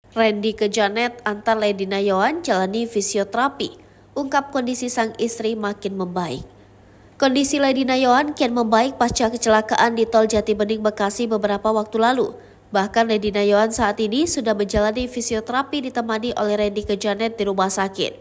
Randy ke Janet antar Lady Nayawan jalani fisioterapi, ungkap kondisi sang istri makin membaik. Kondisi Lady Nayawan kian membaik pasca kecelakaan di Tol Jatibening Bekasi beberapa waktu lalu. Bahkan Lady Nayawan saat ini sudah menjalani fisioterapi ditemani oleh Randy ke Janet di rumah sakit.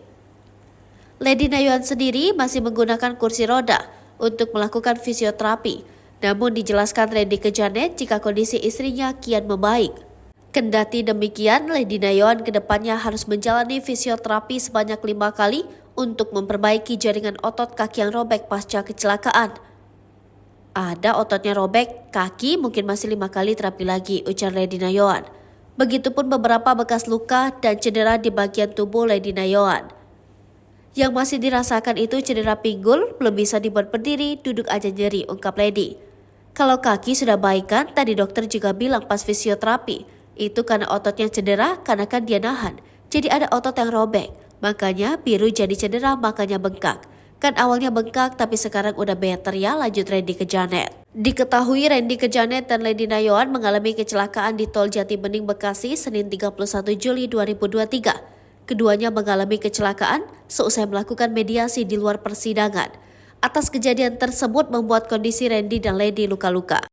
Lady Nayawan sendiri masih menggunakan kursi roda untuk melakukan fisioterapi. Namun dijelaskan Randy ke Janet jika kondisi istrinya kian membaik. Kendati demikian, Lady Nayawan kedepannya harus menjalani fisioterapi sebanyak 5 kali untuk memperbaiki jaringan otot kaki yang robek pasca kecelakaan. Ada ototnya robek, kaki mungkin masih 5 kali terapi lagi, ujar Lady Nayawan. Begitupun beberapa bekas luka dan cedera di bagian tubuh Lady Nayawan. Yang masih dirasakan itu cedera pinggul, belum bisa dibuat berdiri, duduk aja nyeri, ungkap Lady. Kalau kaki sudah baikan, tadi dokter juga bilang pas fisioterapi. Itu karena ototnya cedera, karena kan dia nahan. Jadi ada otot yang robek. Makanya biru jadi cedera, makanya bengkak. Kan awalnya bengkak, tapi sekarang udah better ya, lanjut Randy ke Janet. Diketahui Randy ke Janet dan Lady Nayawan mengalami kecelakaan di Tol Jatibening Bekasi Senin 31 Juli 2023. Keduanya mengalami kecelakaan seusai melakukan mediasi di luar persidangan. Atas kejadian tersebut membuat kondisi Randy dan Lady luka-luka.